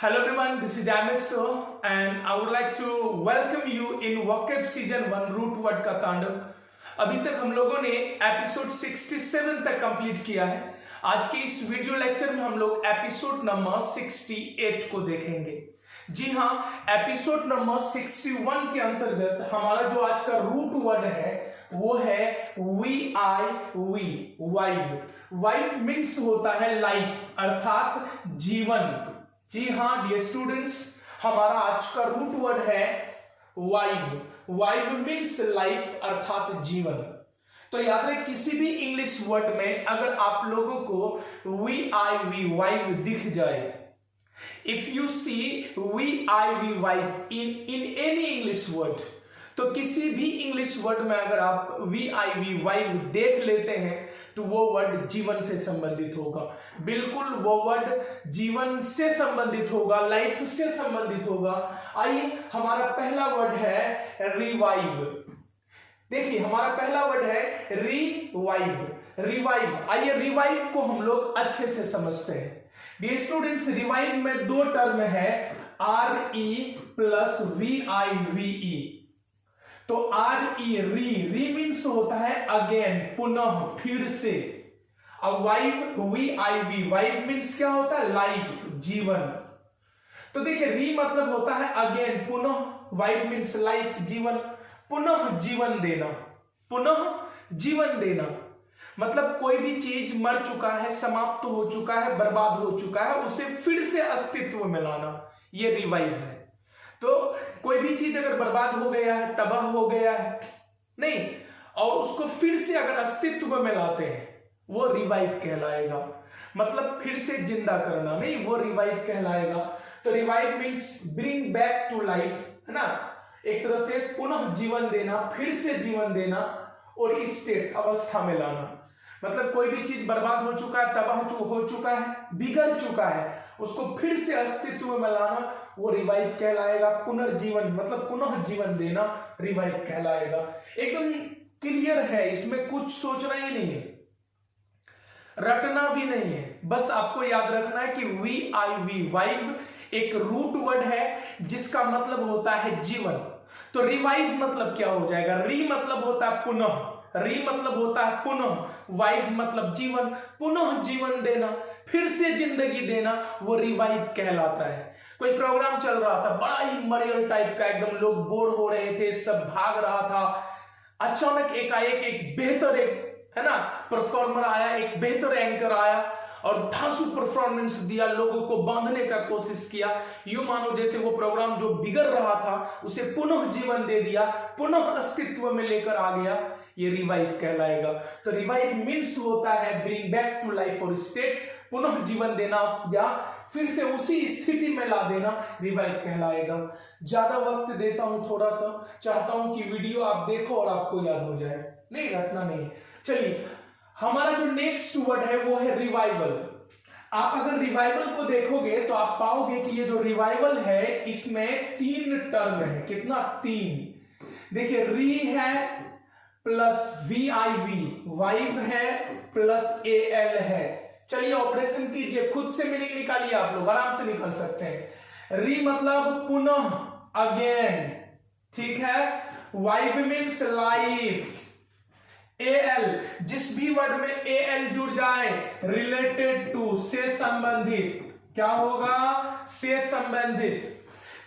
Hello everyone, this is Damiso and I would like to welcome you in Vocab Season 1 Root Word का तांडव। अभी तक हम लोगों ने एपिसोड 67 तक कंप्लीट किया है। आज के इस वीडियो लेक्चर में हम लोग एपिसोड नंबर 68 को देखेंगे। जी हाँ, एपिसोड नंबर 61 के अंतर्गत हमारा जो आज का रूट वर्ड है वो है वी आई वी वाइव। वाइव मीन्स होता है लाइफ अर्थात जीवन। जी हाँ डियर स्टूडेंट्स, हमारा आज का रूट वर्ड है वाइव। वाइव मीन्स लाइफ अर्थात जीवन। तो याद रहे, किसी भी इंग्लिश वर्ड में अगर आप लोगों को वी आई वी वाइव दिख जाए, if you see V I V vive in any English word, तो किसी भी इंग्लिश वर्ड में अगर आप वी आई वी वाइव देख लेते हैं तो वो वर्ड जीवन से संबंधित होगा। बिल्कुल वो वर्ड जीवन से संबंधित होगा, लाइफ से संबंधित होगा। आइए, हमारा पहला वर्ड है रिवाइव। देखिए, हमारा पहला वर्ड है रिवाइव। रिवाइव, आइए रिवाइव को हम लोग अच्छे से समझते हैं। डियर स्टूडेंट्स, रिवाइव में दो टर्म है, R E plus V I V E. तो आर ई री मीन्स होता है अगेन, पुनः, फिर से। अब वाइव वी आई वी वाइव मीन्स क्या होता है? लाइफ, जीवन। तो देखिए, री मतलब होता है अगेन, पुनः, वाइव मीन्स लाइफ, जीवन। पुनः जीवन देना, पुनः जीवन देना मतलब कोई भी चीज मर चुका है, समाप्त हो चुका है, बर्बाद हो चुका है, उसे फिर से अस्तित्व में लाना, ये रिवाइव है। तो कोई भी चीज अगर बर्बाद हो गया है, तबाह हो गया है, नहीं, और उसको फिर से अगर अस्तित्व में लाते हैं, वो रिवाइव कहलाएगा। मतलब फिर से जिंदा करना, नहीं, वो रिवाइव कहलाएगा। तो revive means bring back to life, है ना, एक तरह से पुनः जीवन देना, फिर से जीवन देना और स्टेट, अवस्था में लाना। मतलब कोई भी चीज बर्बाद हो चुका है, तबाह हो चुका है, बिगड़ चुका है, उसको फिर से अस्तित्व में लाना, वो रिवाइव कहलाएगा। पुनर्जीवन मतलब पुनः जीवन देना, रिवाइव कहलाएगा। एकदम क्लियर है, इसमें कुछ सोचना ही नहीं है, रटना भी नहीं है। बस आपको याद रखना है कि वी आई वी वाइव एक रूट वर्ड है जिसका मतलब होता है जीवन। तो रिवाइव मतलब क्या हो जाएगा? री मतलब होता है पुनः, री मतलब होता है पुनः, वाइव मतलब जीवन, पुनः जीवन देना, फिर से जिंदगी देना, वो रिवाइव कहलाता है। कोई प्रोग्राम चल रहा था, बड़ा ही मरेल टाइप का, एकदम लोग बोर हो रहे थे, सब भाग रहा था, अचानक एकाएक एक बेहतर, एक है ना परफॉर्मर आया, एक बेहतर एंकर आया और धांसू परफॉर्मेंस दिया, लोगों को बांधने का कोशिश किया। यूं मानो जैसे वो प्रोग्राम जो बिगड़ रहा था उसे पुनः जीवन दे दिया, पुनः अस्तित्व में लेकर आ गया, ये रिवाइव कहलाएगा। तो रिवाइव मीन्स होता है ब्रिंग बैक टू लाइफ और स्टेट, पुनः जीवन देना या फिर से उसी स्थिति में ला देना, रिवाइव कहलाएगा। ज्यादा वक्त देता हूं, थोड़ा सा चाहता हूं कि वीडियो आप देखो और आपको याद हो जाए, नहीं रटना नहीं। चलिए, हमारा जो नेक्स्ट वर्ड है वो है रिवाइवल। आप अगर रिवाइवल को देखोगे तो आप पाओगे कि ये जो रिवाइवल है इसमें तीन टर्म है। कितना? तीन। देखिए, री है प्लस वी आई वी, वाइव है प्लस ए एल है। चलिए ऑपरेशन कीजिए, खुद से मीनिंग निकालिए, आप लोग आराम से निकल सकते हैं। री मतलब पुनः, अगेन, ठीक है। वाइव मीन्स लाइफ। ए एल, जिस भी वर्ड में ए एल जुड़ जाए, रिलेटेड टू, से संबंधित, क्या होगा? से संबंधित।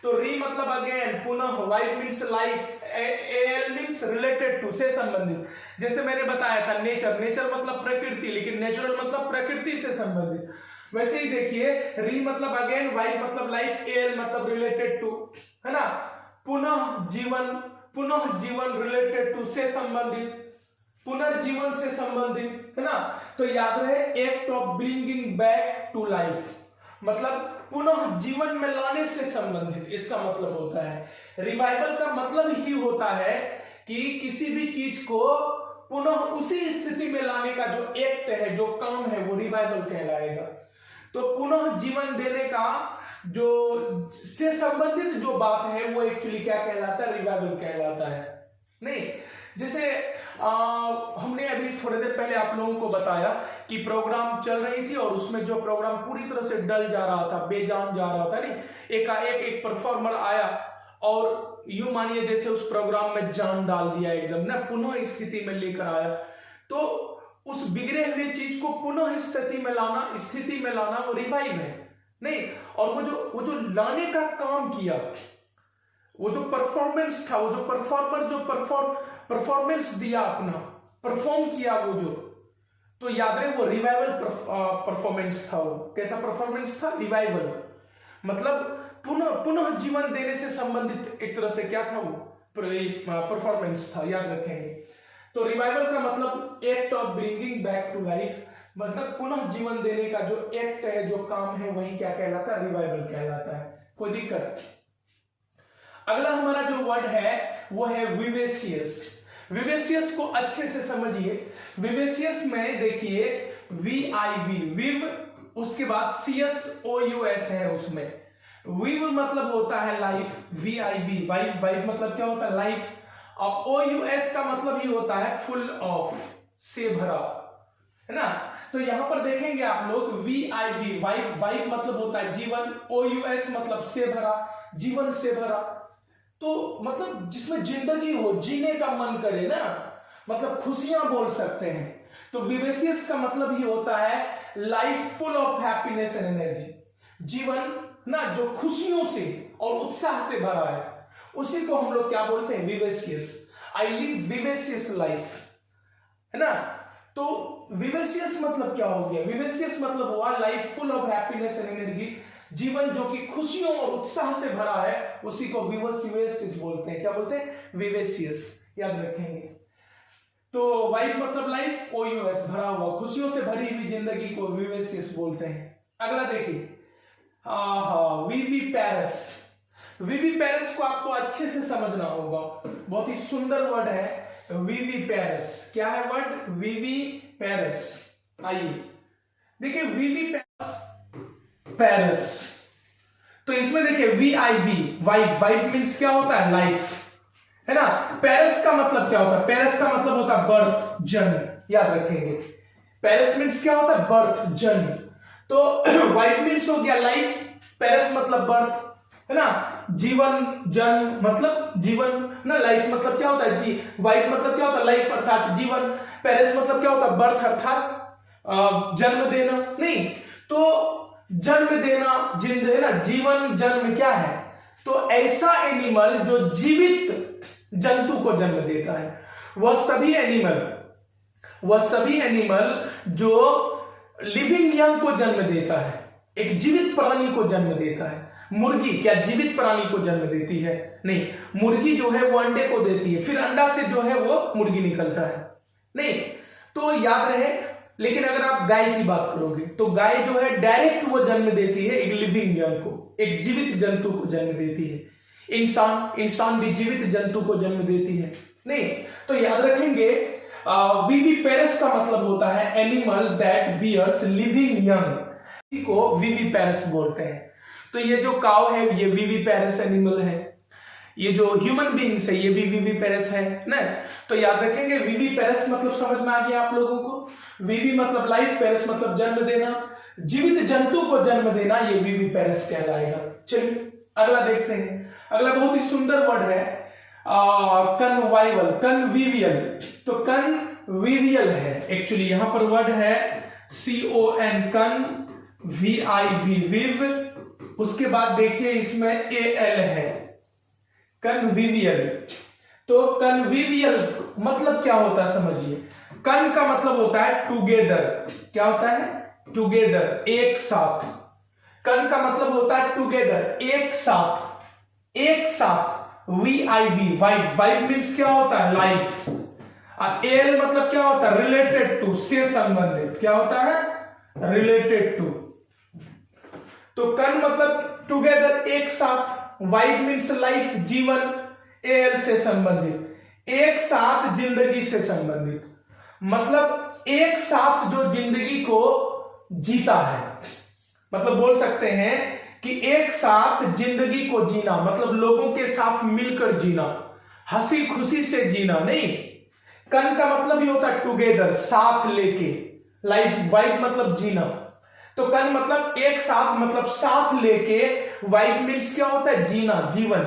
तो री मतलब अगेन, पुनः, vive means life, A L means related to, से संबंधित। जैसे मैंने बताया था नेचर, नेचर मतलब प्रकृति, लेकिन नेचुरल मतलब प्रकृति से संबंधित। वैसे ही देखिए, री मतलब अगेन, वाइव मतलब लाइफ, ए एल मतलब रिलेटेड टू, है ना, पुनः जीवन, पुनः जीवन रिलेटेड टू, से संबंधित, पुनर्जीवन से संबंधित, है ना। तो याद रहे, act of bringing back to life मतलब पुनः जीवन में लाने से संबंधित, इसका मतलब होता है। रिवाइवल का मतलब ही होता है कि किसी भी चीज को पुनः उसी स्थिति में लाने का जो एक्ट है, जो काम है, वो रिवाइवल कहलाएगा। तो पुनः जीवन देने का जो से संबंधित जो बात है वो एक्चुअली क्या कहलाता है? रिवाइवल कहलाता है। नहीं, जैसे हमने अभी थोड़ी देर पहले आप लोगों को बताया कि प्रोग्राम चल रही थी और उसमें जो प्रोग्राम पूरी तरह से डल जा रहा था, बेजान जा रहा था, नहीं एकाएक एक परफॉर्मर आया और यूं मानिए जैसे उस प्रोग्राम में जान डाल दिया, एकदम ना पुनः स्थिति में लेकर आया। तो उस बिगड़े हुए चीज को पुनः स्थिति में लाना वो रिवाइव है, नहीं। और वो जो लाने का काम किया, वो जो परफॉर्मेंस था, वो जो परफॉर्मर जो परफॉर्मेंस दिया, अपना परफॉर्म किया वो जो, तो याद रहे वो रिवाइवल परफॉर्मेंस था। वो कैसा परफॉर्मेंस था? रिवाइवल, मतलब पुनः जीवन देने से संबंधित एक तरह से क्या था वो परफॉर्मेंस था, याद रखेंगे। तो रिवाइवल का मतलब act of bringing back to life, मतलब पुनः जीवन देने का जो एक्ट है, जो काम है, वही क्या कहलाता है? रिवाइवल कहलाता है। कोई दिक्कत? अगला हमारा जो वर्ड है वो है विवेसियस। विवेसियस को अच्छे से समझिए। विवेसियस में देखिए VIV, विव, उसके बाद CSOUS है उसमें। विव मतलब होता है लाइफ, VIV, वाइव मतलब क्या होता है? लाइफ। और OUS का मतलब ये होता है फुल ऑफ, से भरा, है ना। तो यहां पर देखेंगे आप लोग VIV, वाइव मतलब होता है जीवन, OUS मतलब से भरा, जीवन से भरा। तो मतलब जिसमें जिंदगी हो, जीने का मन करे ना, मतलब खुशियां बोल सकते हैं। तो विवेसियस का मतलब ये होता है life full of happiness and energy, जीवन ना जो खुशियों से और उत्साह से भरा है, उसी को हम लोग क्या बोलते हैं? विवेसियस। आई लिव विवेसियस लाइफ, है ना। तो विवेसियस मतलब क्या हो गया? विवेसियस मतलब हुआ life full of happiness and energy, जीवन जो कि खुशियों और उत्साह से भरा है, उसी को विवेसियस बोलते हैं। क्या बोलते हैं? विवेसियस, याद रखेंगे। तो वाइफ मतलब लाइफ, OUS भरा हुआ, खुशियों से भरी हुई जिंदगी को विवेसियस बोलते हैं। अगला देखिए, विविपेरस। विविपेरस को आपको अच्छे से समझना होगा, बहुत ही सुंदर वर्ड है विविपेरस। क्या है वर्ड? विविपेरस। आइए देखिए विविपेरस। तो इसमें देखिए VIV, वाइफ मीन्स क्या होता है? लाइफ, है ना। पेरिस का मतलब क्या होता है? पेरिस का मतलब होता है बर्थ, जन्म, याद रखेंगे। पेरिस मीन्स क्या होता है? बर्थ, जन्म। तो वाइफ मीन्स हो गया लाइफ, पेरिस मतलब बर्थ, है ना। जीवन, जन्म मतलब जीवन ना, लाइफ मतलब क्या होता है? वाइफ मतलब क्या होता है? लाइफ अर्थात जीवन। पेरिस मतलब क्या होता है? बर्थ अर्थात जन्म देना, नहीं। तो जन्म देना, जिंद, है ना, जीवन, जन्म क्या है? तो ऐसा एनिमल जो जीवित जंतु को जन्म देता है, वह सभी एनिमल जो लिविंग यंग को जन्म देता है, एक जीवित प्राणी को जन्म देता है। मुर्गी क्या जीवित प्राणी को जन्म देती है? नहीं, मुर्गी जो है वो अंडे को देती है, फिर अंडा से जो है वो मुर्गी निकलता है, नहीं। तो याद रहे। लेकिन अगर आप गाय की बात करोगे तो गाय जो है डायरेक्ट वो जन्म देती है एक लिविंग यंग को, एक जीवित जंतु को जन्म देती है। इंसान भी जीवित जंतु को जन्म देती है, नहीं। तो याद रखेंगे विविपेरस का मतलब होता है animal that bears living young, को विविपेरस बोलते हैं। तो ये जो काव है ये विविपेरस एनिमल है, ये जो ह्यूमन बीइंग्स है ये भी विविपेरस है ना। तो याद रखेंगे विविपेरस मतलब समझ में आ गया आप लोगों को। विवि मतलब लाइफ, पेरस मतलब जन्म देना, जीवित जंतु को जन्म देना, ये विविपेरस कहलाएगा। चलिए अगला देखते हैं। अगला बहुत ही सुंदर वर्ड है कन्वाइवल, कन्वीवियल। तो कन्वीवियल है, एक्चुअली यहां पर वर्ड है CON, कन, VIV, विव, उसके बाद देखिए इसमें AL है, कन्वीवियल। तो कन्वीवियल मतलब क्या होता है समझिए। कन का मतलब होता है टुगेदर, क्या होता है? टुगेदर, एक साथ। कन का मतलब होता है टुगेदर, एक साथ, एक साथ। VIV, वाइफ मीन्स क्या होता है? लाइफ। और एल मतलब क्या होता है? रिलेटेड टू, से संबंधित। क्या होता है? Related to. तो कन मतलब टुगेदर, एक साथ। वाइफ मीन्स लाइफ, जीवन। एल से संबंधित, एक साथ जिंदगी से संबंधित, मतलब एक साथ जो जिंदगी को जीता है। मतलब बोल सकते हैं कि एक साथ जिंदगी को जीना, मतलब लोगों के साथ मिलकर जीना, हंसी खुशी से जीना, नहीं कन का मतलब ये होता है टुगेदर, साथ लेके। लाइफ, वाइब मतलब जीना। तो कन मतलब एक साथ, मतलब साथ लेके। वाइब मीन्स क्या होता है? जीना, जीवन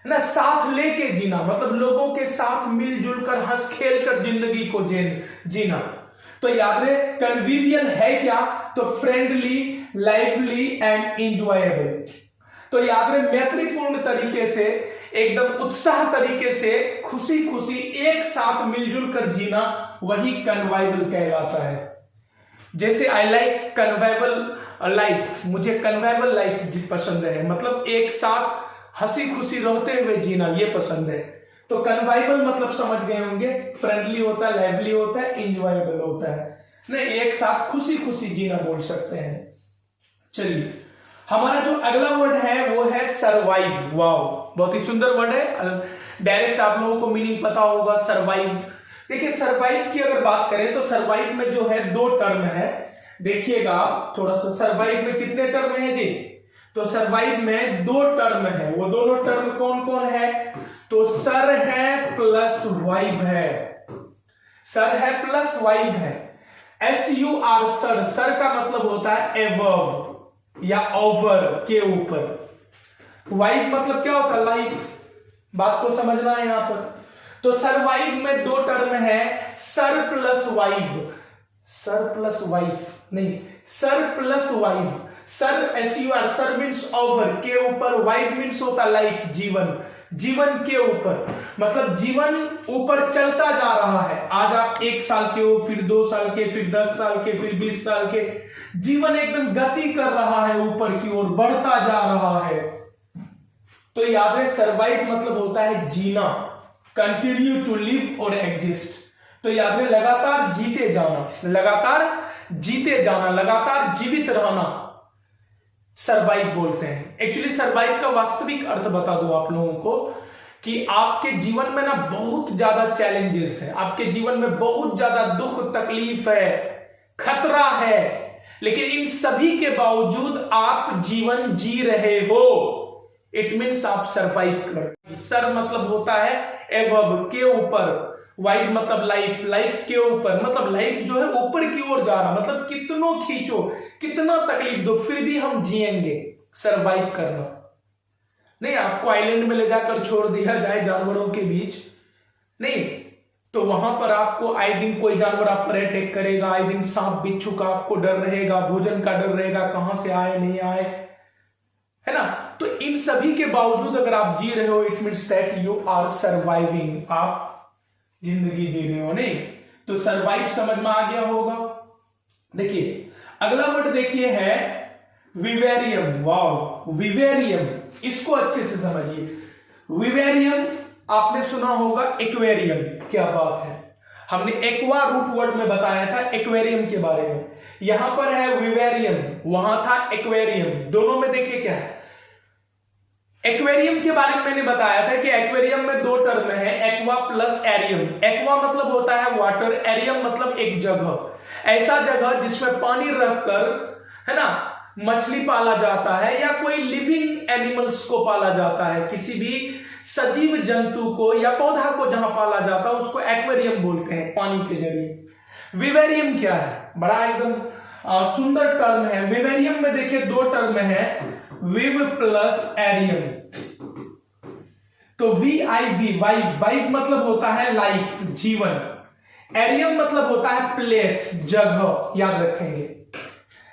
है ना। साथ लेके जीना मतलब लोगों के साथ मिलजुल कर, हंस खेल कर जिंदगी को जीना। तो याद रहे कन्विवियल है क्या? तो फ्रेंडली, लाइवली एंड इंजॉयबल। तो याद रहे मैत्रीपूर्ण तरीके से, एकदम उत्साह तरीके से, खुशी खुशी एक साथ मिलजुल कर जीना, वही कन्वाइबल कहलाता है। जैसे आई लाइक कन्वाइबल लाइफ, मुझे कन्वाइबल लाइफ पसंद है, मतलब एक साथ हंसी खुशी रहते हुए जीना ये पसंद है। तो कन्वाइबल मतलब समझ गए होंगे, फ्रेंडली होता है, लाइवली होता है, इंजॉयबल होता है, नहीं एक साथ खुशी खुशी जीना बोल सकते हैं। चलिए हमारा जो अगला वर्ड है वो है सरवाइव। वाओ, बहुत ही सुंदर वर्ड है। डायरेक्ट आप लोगों को मीनिंग पता होगा सरवाइव। देखिए सरवाइव की अगर बात करें तो सरवाइव में जो है दो टर्म है। देखिएगा आप थोड़ा सा, सरवाइव में कितने टर्म है जी? तो सरवाइव में दो टर्म है। वो दोनों टर्म कौन कौन है? तो सर है प्लस वाइव है। सर है प्लस वाइव है। SUR, sir. सर का मतलब होता है एबव या ओवर, के ऊपर। वाइव मतलब क्या होता है? लाइफ। बात को समझना है यहां पर। तो सरवाइव में दो टर्म है, sur plus vive. Sur plus wife नहीं, sur plus vive. Sur SUR, sur means over, के ऊपर। वाइव मीन्स होता लाइफ, जीवन। जीवन के ऊपर मतलब जीवन ऊपर चलता जा रहा है। आज आप 1 साल के हो, फिर 2 साल के, फिर 10 साल के, फिर 20 साल के। जीवन एकदम गति कर रहा है, ऊपर की ओर बढ़ता जा रहा है। तो याद है सर्वाइव मतलब होता है जीना, कंटिन्यू टू लिव और एग्जिस्ट। तो याद है लगातार जीते जाना, लगातार जीते जाना, लगातार जीवित रहना सरवाइव बोलते हैं। एक्चुअली सरवाइव का वास्तविक अर्थ बता दूं आप लोगों को कि आपके जीवन में ना बहुत ज्यादा चैलेंजेस है, आपके जीवन में बहुत ज्यादा दुख तकलीफ है, खतरा है, लेकिन इन सभी के बावजूद आप जीवन जी रहे हो। इट मीन्स आप सरवाइव कर। सर मतलब होता है एबव, के ऊपर। वाइव मतलब लाइफ, लाइफ के ऊपर मतलब लाइफ जो है ऊपर की ओर जा रहा, मतलब कितनों खींचो, कितना तकलीफ दो, फिर भी हम जिएंगे। सरवाइव करना नहीं, आपको आइलैंड में ले जाकर छोड़ दिया जाए जानवरों के बीच, नहीं तो वहां पर आपको आए दिन कोई जानवर आप पर अटैक करेगा, आए दिन सांप बिच्छू का आपको डर रहेगा, भोजन का डर रहेगा, कहां से आए नहीं आए, है ना। तो इन सभी के बावजूद अगर आप जी रहे हो, it means that you are surviving, आप जिंदगी जी रहे हो। नहीं तो सरवाइव समझ में आ गया होगा। देखिए अगला वर्ड देखिए है विवेरियम। वाओ, विवेरियम, इसको अच्छे से समझिए। विवेरियम आपने सुना होगा एक्वेरियम, क्या बात है, हमने एक्वा रूट वर्ड में बताया था एक्वेरियम के बारे में। यहां पर है विवेरियम, वहां था एक्वेरियम, दोनों में देखिए क्या है। एक्वेरियम के बारे में मैंने बताया था कि एक्वेरियम में दो टर्म है, एक्वा प्लस एरियम। एक्वा मतलब होता है वाटर, एरियम मतलब एक जगह, ऐसा जगह जिसमें पानी रखकर, है ना, मछली पाला जाता है या कोई लिविंग एनिमल्स को पाला जाता है, किसी भी सजीव जंतु को या पौधा को जहां पाला जाता है उसको एक्वेरियम बोलते हैं, पानी के जरिए। विवेरियम क्या है? बड़ा एकदम सुंदर टर्म है। विवेरियम में देखिए दो टर्म है, विव प्लस एरियम। तो VIV, वाइव मतलब होता है लाइफ, जीवन। एरियम मतलब होता है प्लेस, जगह, याद रखेंगे,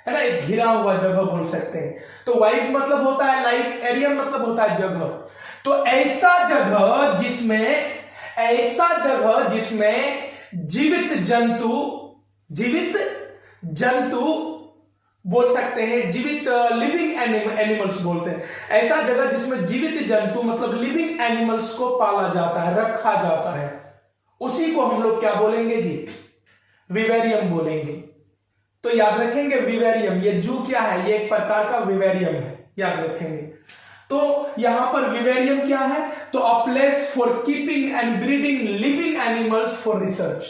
है ना, एक घिरा हुआ जगह बोल सकते हैं। तो वाइव मतलब होता है लाइफ, एरियम मतलब होता है जगह। तो ऐसा जगह जिसमें जीवित जंतु बोल सकते हैं, जीवित लिविंग एनिमल्स बोलते हैं, ऐसा जगह जिसमें जीवित जंतु मतलब लिविंग एनिमल्स को पाला जाता है, रखा जाता है, उसी को हम लोग क्या बोलेंगे जी? विवेरियम बोलेंगे। तो याद रखेंगे विवेरियम, ये जू क्या है? ये एक प्रकार का विवेरियम है, याद रखेंगे। तो यहां पर विवेरियम क्या है? तो a place for keeping and breeding living animals for research.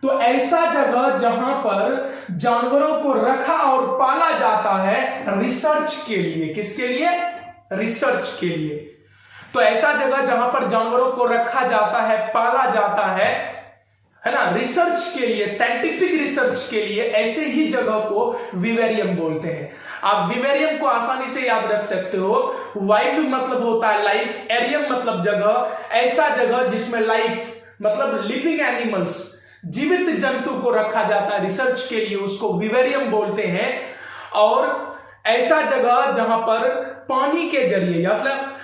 तो ऐसा जगह जहां पर जानवरों को रखा और पाला जाता है रिसर्च के लिए। किसके लिए? रिसर्च के लिए। तो ऐसा जगह जहां पर जानवरों को रखा जाता है, पाला जाता है है ना, रिसर्च के लिए, साइंटिफिक रिसर्च के लिए ऐसे ही जगह को विवेरियम बोलते हैं। आप विवेरियम को आसानी से याद रख सकते हो। वाइव मतलब होता है लाइफ, एरियम मतलब जगह, ऐसा जगह जिसमें लाइफ मतलब लिविंग एनिमल्स, जीवित जंतु को रखा जाता है रिसर्च के लिए, उसको विवेरियम बोलते हैं। और ऐसा जगह जहां पर पानी के जरिए, मतलब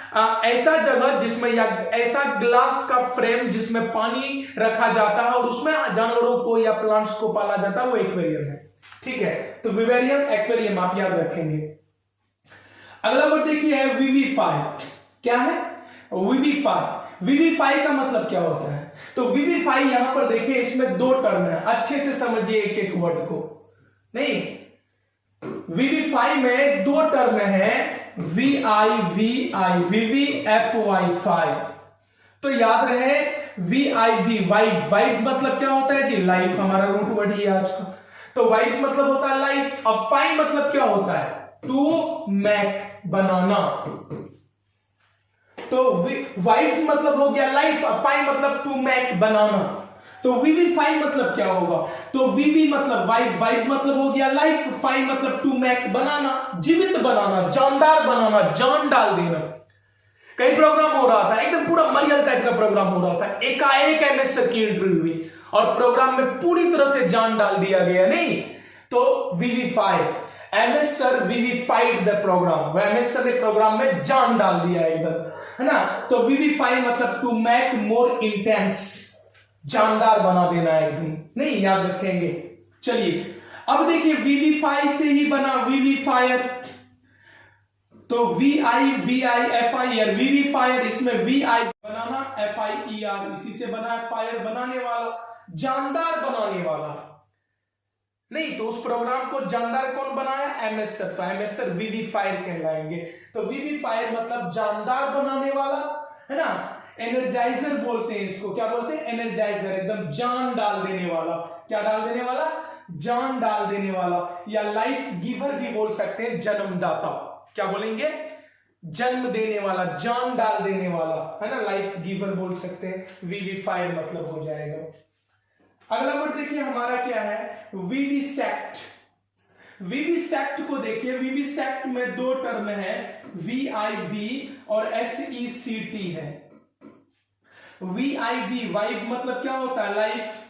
ऐसा जगह जिसमें, या ऐसा ग्लास का फ्रेम जिसमें पानी रखा जाता है और उसमें जानवरों को या प्लांट्स को पाला जाता है, वो एक्वेरियम है। ठीक है, तो विवेरियम, एक्वेरियम आप याद रखेंगे। अगला वर्ड देखिए है विविफाई। क्या है? विविफाई। विविफाई का मतलब क्या होता है? तो विविफाई यहां पर देखिए, इसमें दो टर्म है, अच्छे से समझिए एक एक वर्ड को। नहीं, विविफाई में दो टर्म है, VIVI, विवीएफवाई, फाई। तो याद रहे VIV, वाइफ। वाइफ मतलब क्या होता है जी? लाइफ, हमारा रूट वर्ड ही आज का। तो वाइफ मतलब होता है लाइफ। अब फाई मतलब क्या होता है? टू मेक, बनाना। तो वाइफ मतलब हो गया लाइफ, फाई मतलब टू मेक, बनाना। तो विविफाई मतलब क्या होगा? तो विवी मतलब वाइफ, वाइफ मतलब हो गया लाइफ, फाई मतलब टू मेक, बनाना, जीवित बनाना, जानदार बनाना, जान डाल देना। कई प्रोग्राम हो रहा था, एकदम पूरा मरियल टाइप का प्रोग्राम हो रहा था, एकाएक एमएस सर की एंट्री हुई और प्रोग्राम में पूरी तरह से जान डाल दिया गया। नहीं, तो vivify, MS sir vivified the program, MS sir ने प्रोग्राम में जान डाल दिया एकदम, है ना। तो विविफाई मतलब टू मेक मोर इंटेंस, जानदार बना देना एकदम। नहीं, याद रखेंगे। चलिए अब देखिए, विविफाई से ही बना विविफायर। तो VIVIFIR, विविफायर, इसमें VI बनाना, FIER, इसी से बना, फायर बनाने वाला, जानदार बनाने वाला। नहीं, तो उस प्रोग्राम को जानदार कौन बनाया? MS sir. तो एमएस सर विविफायर कहलाएंगे। तो विविफायर मतलब जानदार बनाने वाला, है ना। एनर्जाइजर बोलते हैं इसको। क्या बोलते हैं? एनर्जाइजर, एकदम जान डाल देने वाला। क्या डाल देने वाला? जान डाल देने वाला। या लाइफ गिवर भी बोल सकते हैं, जन्मदाता। क्या बोलेंगे? जन्म देने वाला, जान डाल देने वाला, है ना, लाइफ गिवर बोल सकते हैं। विविफायर मतलब हो जाएगा। अगला वर्ड देखिए हमारा क्या है? विविसेक्ट। विविसेक्ट को देखिए, विविसेक्ट में दो टर्म है, VIV और SECT है। VIV, वाइफ मतलब क्या होता है? लाइफ।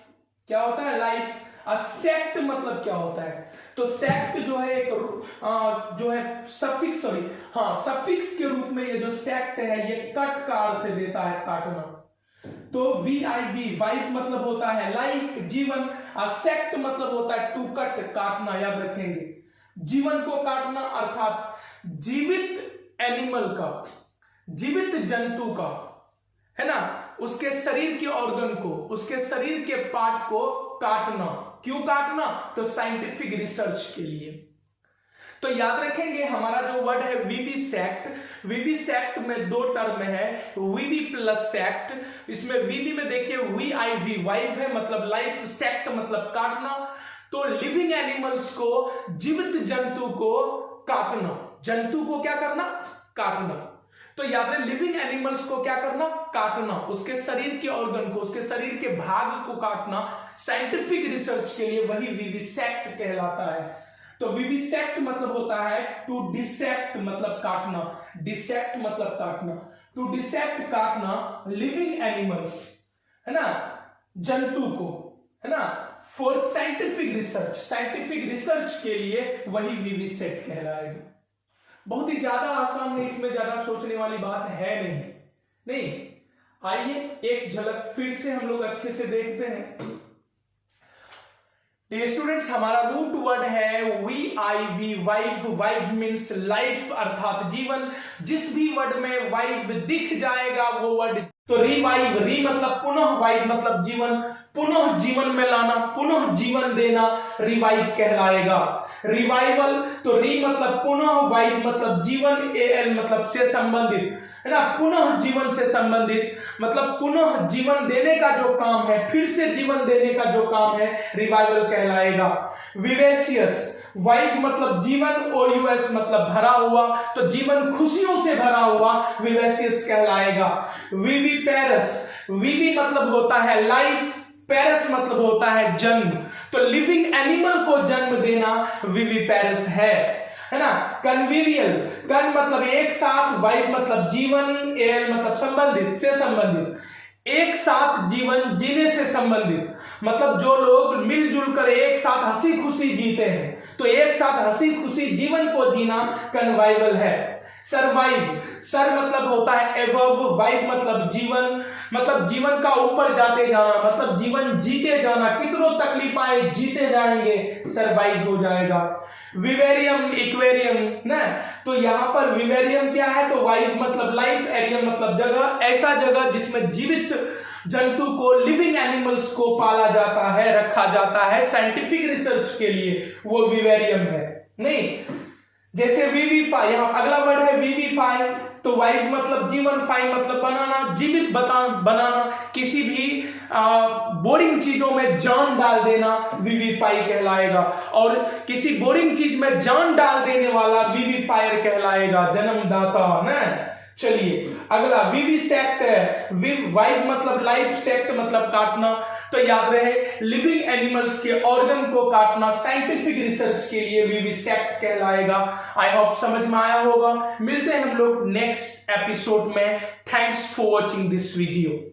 क्या होता है? लाइफ। सेक्ट मतलब क्या होता है? तो सेक्ट जो है एक जो है सफिक्स, सफिक्स के रूप में ये जो सेक्ट है, ये कट का अर्थ देता है, काटना। तो VIV, वाइफ मतलब होता है लाइफ, जीवन। सेक्ट मतलब होता है टू कट, काटना। याद रखेंगे, जीवन को काटना अर्थात जीवित एनिमल का, जीवित जंतु का, है ना, उसके शरीर के ऑर्गन को, उसके शरीर के पार्ट को काटना। क्यों काटना? तो साइंटिफिक रिसर्च के लिए। तो याद रखेंगे हमारा जो वर्ड है विविसेक्ट। विविसेक्ट में दो टर्म है, विवी प्लस सेक्ट। इसमें विवी में देखिए VIV, वाइफ है मतलब लाइफ, सेक्ट मतलब काटना। तो लिविंग एनिमल्स को, जीवित जंतु को काटना। जंतु को क्या करना? काटना। तो याद रहे, लिविंग एनिमल्स को क्या करना? काटना, उसके शरीर के ऑर्गन को, उसके शरीर के भाग को काटना साइंटिफिक रिसर्च के लिए, वही विविसेक्ट कहलाता है। तो विविसेक्ट मतलब होता है टू डिसेक्ट, मतलब काटना। डिसेक्ट मतलब काटना। टू डिसेक्ट, काटना लिविंग एनिमल्स, है ना, जंतु को, है ना, for scientific research, scientific research के लिए वही विविसेक्ट कहलाएगा। बहुत ही ज्यादा आसान है, इसमें ज्यादा सोचने वाली बात है नहीं। आइए एक झलक फिर से हम लोग अच्छे से देखते हैं। स्टूडेंट्स, हमारा रूट वर्ड है VIV, wife. Wife means life अर्थात जीवन। जिस भी वर्ड में वाइफ दिख जाएगा वो वर्ड, तो रिवाइव, री मतलब पुनः, वाइव मतलब जीवन, पुनः जीवन में लाना, पुनः जीवन देना, रिवाइव कहलाएगा। रिवाइवल, तो री मतलब पुनः, वाइव मतलब जीवन, AL मतलब से संबंधित, है ना, पुनः जीवन से संबंधित, मतलब पुनः जीवन देने का जो काम है, फिर से जीवन देने का जो काम है, रिवाइवल कहलाएगा। विवेसियस, वाइफ मतलब जीवन, OUS मतलब भरा हुआ, तो जीवन खुशियों से भरा हुआ विवेसियस कहलाएगा। विविपेरस, विवी मतलब होता है लाइफ, पैरस मतलब होता है जन्म, तो लिविंग एनिमल को जन्म देना विविपेरस है ना। कन्विवियल, कन मतलब एक साथ, वाइव मतलब जीवन, एल मतलब संबंधित, से संबंधित, एक साथ जीवन जीने से संबंधित, मतलब जो लोग मिलजुल कर एक साथ हंसी खुशी जीते हैं, तो एक साथ हंसी खुशी जीवन को जीना कन्वाइवल है। सरवाइव, सर मतलब होता है एबव, वाइव मतलब जीवन का ऊपर जाते जाना, मतलब जीवन जीते जाना, कितनों तकलीफ आए जीते जाएंगे, सरवाइव हो जाएगा। विवेरियम, इक्वेरियम ना, तो यहां पर विवेरियम क्या है, तो वाइव मतलब लाइफ, एरियम मतलब जगह, ऐसा जगह जिसमें जीवित जंतु को, लिविंग एनिमल्स को पाला जाता है, रखा जाता है साइंटिफिक रिसर्च के लिए, वो विवेरियम है। नहीं, जैसे विविफाई, यहां अगला वर्ड है विविफाई, तो वाइव मतलब जीवन, फाई मतलब बनाना, जीवित बनाना, किसी भी बोरिंग चीजों में जान डाल देना विविफाई कहलाएगा, और किसी बोरिंग चीज में जान डाल देने वाला विविफायर कहलाएगा, जन्मदाता ना। चलिए अगला विविसेक्ट है, वाइव मतलब लाइफ, सेक्ट मतलब काटना, तो याद रहे लिविंग एनिमल्स के ऑर्गन को काटना साइंटिफिक रिसर्च के लिए विविसेक्ट कहलाएगा। आई होप समझ में आया होगा। मिलते हैं हम लोग नेक्स्ट एपिसोड में। Thanks for watching this video.